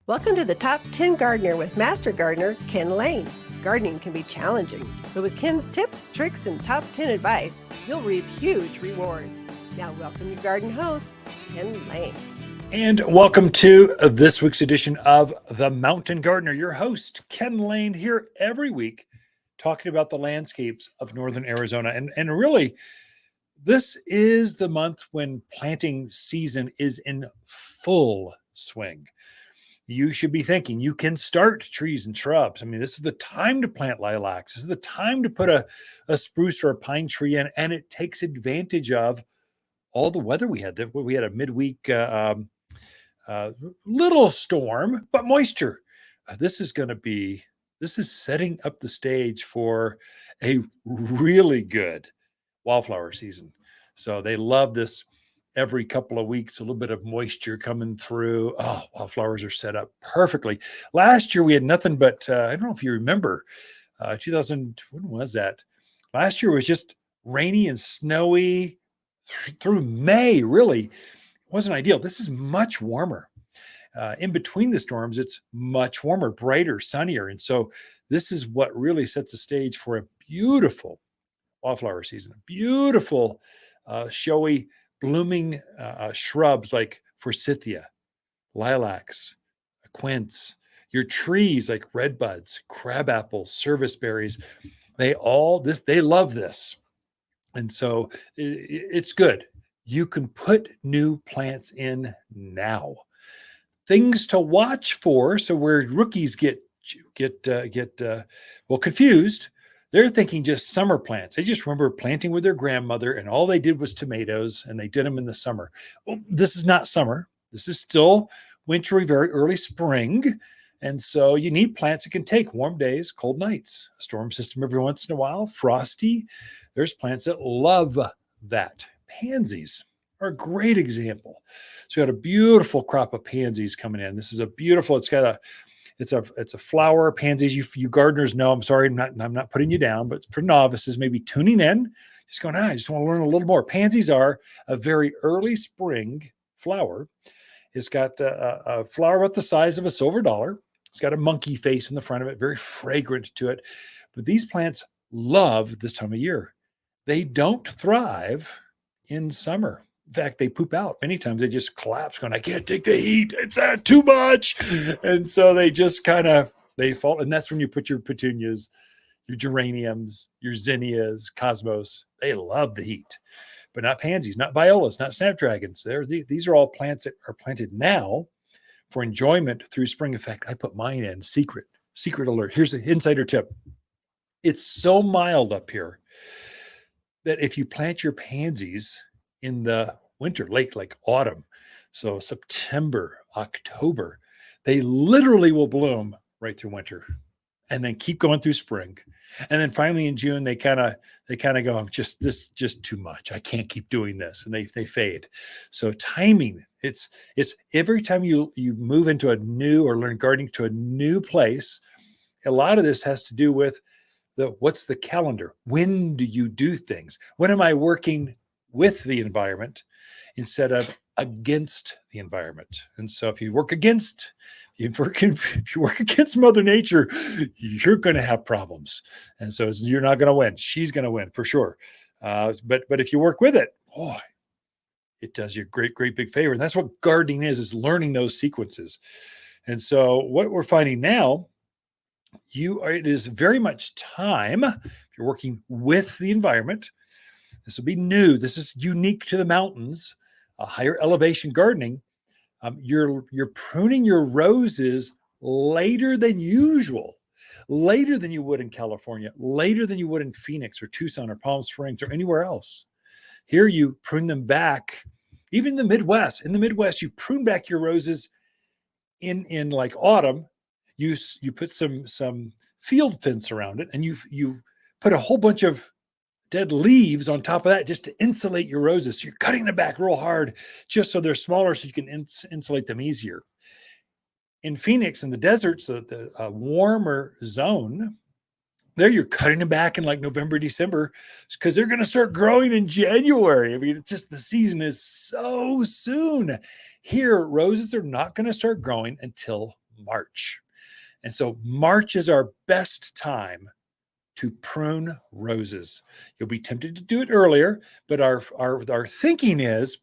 Welcome to the Top 10 Gardener with Master Gardener Ken Lain. Gardening can be challenging, but with Ken's tips, tricks, and top 10 advice, you'll reap huge rewards. Now, welcome your garden host, Ken Lain. And welcome to this week's edition of The Mountain Gardener. Your host, Ken Lain, here every week talking about the landscapes of northern Arizona. And really, this is the month when planting season is in full swing. You should be thinking you can start trees and shrubs. I mean, this is the time to plant lilacs. This is the time to put a spruce or a pine tree in, and it takes advantage of all the weather we had. We had a midweek little storm, but moisture. This is setting up the stage for a really good wildflower season. So they love this. Every couple of weeks, a little bit of moisture coming through. Oh, wildflowers are set up perfectly. Last year, we had nothing but, I don't know if you remember, 2000, when was that? Last year was just rainy and snowy through May, really. It wasn't ideal. This is much warmer. In between the storms, it's much warmer, brighter, sunnier. And so this is what really sets the stage for a beautiful wildflower season, beautiful, showy, blooming shrubs like forsythia, lilacs, quince, your trees like redbuds, crabapples, serviceberries. They love this. And so it's good. You can put new plants in now. Things to watch for. So where rookies get confused, they're thinking just summer plants. They just remember planting with their grandmother and all they did was tomatoes and they did them in the summer. Well, this is not summer. This is still wintry, very early spring. And so you need plants that can take warm days, cold nights, a storm system every once in a while, frosty. There's plants that love that. Pansies are a great example. So you got a beautiful crop of pansies coming in. This is a beautiful, it's a flower. Pansies, you gardeners know, I'm sorry, I'm not putting you down, but for novices, maybe tuning in, just going, I just want to learn a little more. Pansies are a very early spring flower. It's got a flower about the size of a silver dollar. It's got a monkey face in the front of it, very fragrant to it. But these plants love this time of year. They don't thrive in summer. In fact, they poop out. Many times they just collapse going, I can't take the heat. It's too much. And so they just they fall. And that's when you put your petunias, your geraniums, your zinnias, cosmos. They love the heat, but not pansies, not violas, not snapdragons. These are all plants that are planted now for enjoyment through spring. In fact, I put mine in secret alert. Here's the insider tip. It's so mild up here that if you plant your pansies in the winter, late, like autumn, so September, October, they literally will bloom right through winter and then keep going through spring. And then finally in June, they kind of go, just too much. I can't keep doing this. And they fade. So timing, it's every time you move into a new or learn gardening to a new place, a lot of this has to do with what's the calendar? When do you do things? When am I working with the environment instead of against the environment? And so if you work against Mother Nature, you're going to have problems. And so you're not going to win. She's going to win for sure. But if you work with it, boy, it does you a great big favor. And that's what gardening is learning those sequences. And so what we're finding now, it is very much time. If you're working with the environment, this will be new. This is unique to the mountains, higher elevation gardening. You're pruning your roses later than usual, later than you would in California, later than you would in Phoenix or Tucson or Palm Springs or anywhere else. Here you prune them back, even in the Midwest. In the Midwest, you prune back your roses in like autumn. You put some field fence around it, and you put a whole bunch of dead leaves on top of that just to insulate your roses. So you're cutting them back real hard just so they're smaller so you can insulate them easier. In Phoenix, in the deserts, the warmer zone, there you're cutting them back in like November, December, because they're going to start growing in January. I mean, it's just the season is so soon. Here, roses are not going to start growing until March. And so March is our best time to prune roses. You'll be tempted to do it earlier, but our thinking is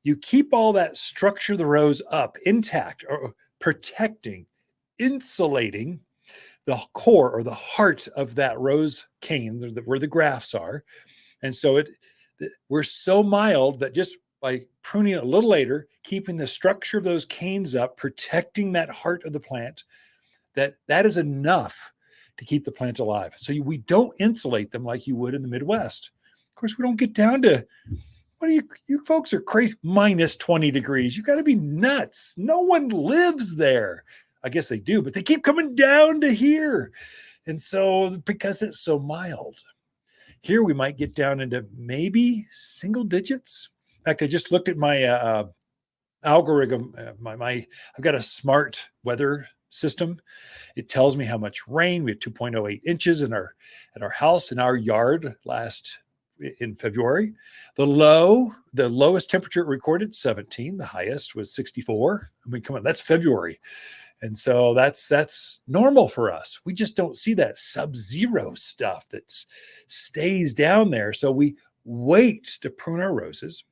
you keep all that structure of the rose up intact, or protecting, insulating the core or the heart of that rose cane where the grafts are. And so we're so mild that just by pruning it a little later, keeping the structure of those canes up, protecting that heart of the plant, that is enough to keep the plant alive. So we don't insulate them like you would in the Midwest. Of course, we don't get down to, what are you folks are crazy, minus 20 degrees. You got to be nuts. No one lives there. I guess they do, but they keep coming down to here. And so because it's so mild, here we might get down into maybe single digits. In fact, I just looked at my algorithm. I've got a smart weather system. It tells me how much rain. We had 2.08 inches at our house in our yard in February. The lowest temperature recorded 17. The highest was 64. I mean, come on, that's February. And so that's normal for us. We just don't see that sub-zero stuff that stays down there. So we wait to prune our roses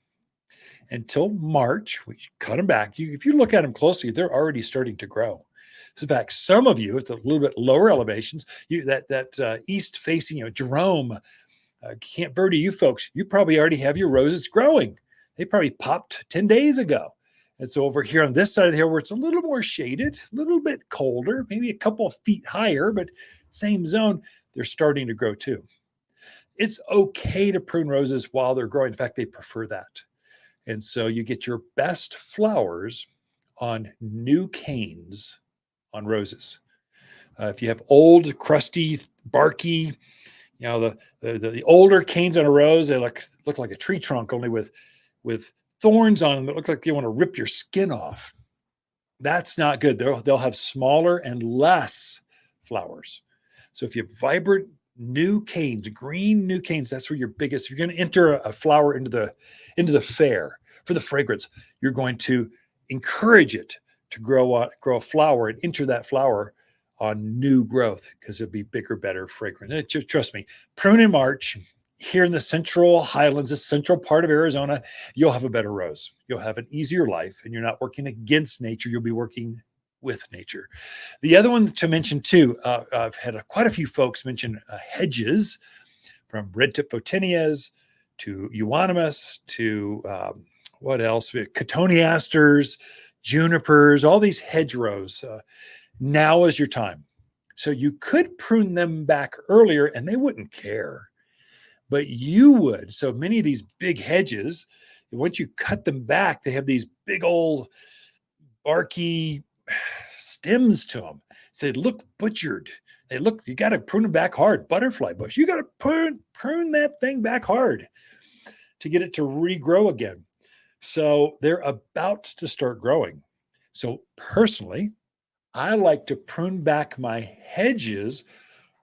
until March. We cut them back. If you look at them closely, they're already starting to grow. So in fact, some of you at the little bit lower elevations, that east facing, Jerome, Camp Verde, you folks, you probably already have your roses growing. They probably popped 10 days ago. And so over here on this side of the hill where it's a little more shaded, a little bit colder, maybe a couple of feet higher, but same zone, they're starting to grow too. It's okay to prune roses while they're growing. In fact, they prefer that. And so you get your best flowers on new canes on roses. If you have old, crusty, barky, the older canes on a rose, they look like a tree trunk, only with thorns on them that look like they want to rip your skin off. That's not good. They'll have smaller and less flowers. So if you have vibrant new canes, green new canes, that's where your biggest. If you're going to enter a flower into the fair for the fragrance, you're going to encourage it to grow a flower and enter that flower on new growth because it'll be bigger, better, fragrant. And trust me, prune in March. Here in the Central Highlands, the central part of Arizona, you'll have a better rose. You'll have an easier life, and you're not working against nature. You'll be working with nature. The other one to mention too, I've had quite a few folks mention hedges, from red tip photinias to euonymus to what else? Cotoneasters, junipers, all these hedgerows. Now is your time. So you could prune them back earlier, and they wouldn't care. But you would. So many of these big hedges, once you cut them back, they have these big old barky stems to them. So they look butchered. You got to prune them back hard. Butterfly bush, you got to prune that thing back hard to get it to regrow again. So they're about to start growing. So personally, I like to prune back my hedges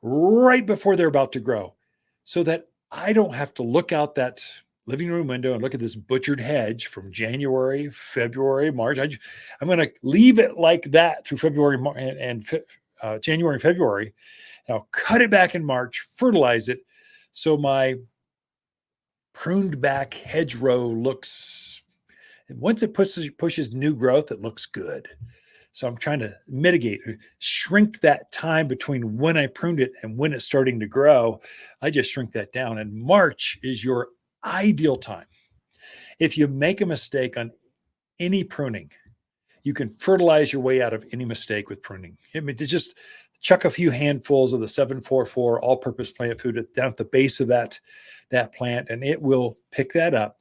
right before they're about to grow so that I don't have to look out that living room window and look at this butchered hedge from January, February, March. I'm going to leave it like that through February and January and February. And I'll cut it back in March, fertilize it. So my pruned back hedgerow looks, once it pushes new growth, it looks good. So I'm trying to shrink that time between when I pruned it and when it's starting to grow. I just shrink that down. And March is your ideal time. If you make a mistake on any pruning, you can fertilize your way out of any mistake with pruning. I mean, to just chuck a few handfuls of the 744 all-purpose plant food down at the base of that plant, and it will pick that up,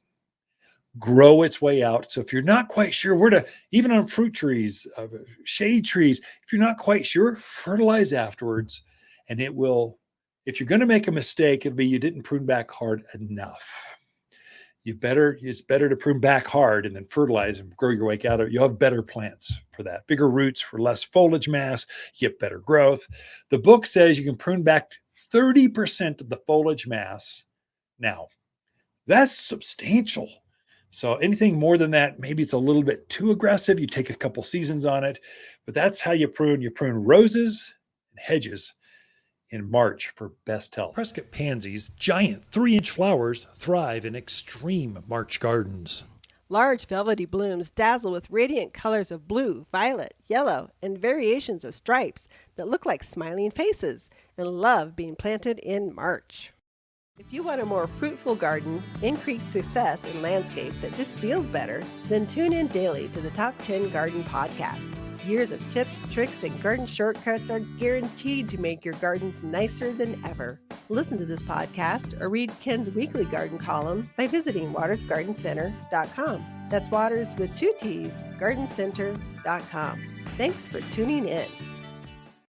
grow its way out. So if you're not quite sure where to, even on fruit trees, shade trees, if you're not quite sure, fertilize afterwards. And it will, if you're going to make a mistake, it'll be you didn't prune back hard enough. It's better to prune back hard and then fertilize and grow your way out of it. You'll have better plants for that. Bigger roots for less foliage mass, you get better growth. The book says you can prune back 30% of the foliage mass now. That's substantial. So anything more than that, maybe it's a little bit too aggressive. You take a couple seasons on it, but that's how you prune. You prune roses and hedges in March for best health. Prescott pansies, giant 3-inch flowers, thrive in extreme March gardens. Large velvety blooms dazzle with radiant colors of blue, violet, yellow, and variations of stripes that look like smiling faces and love being planted in March. If you want a more fruitful garden, increased success, and landscape that just feels better, then tune in daily to the Top 10 Garden Podcast. Years of tips, tricks, and garden shortcuts are guaranteed to make your gardens nicer than ever. Listen to this podcast or read Ken's weekly garden column by visiting watersgardencenter.com. That's Waters with 2 T's, gardencenter.com. Thanks for tuning in.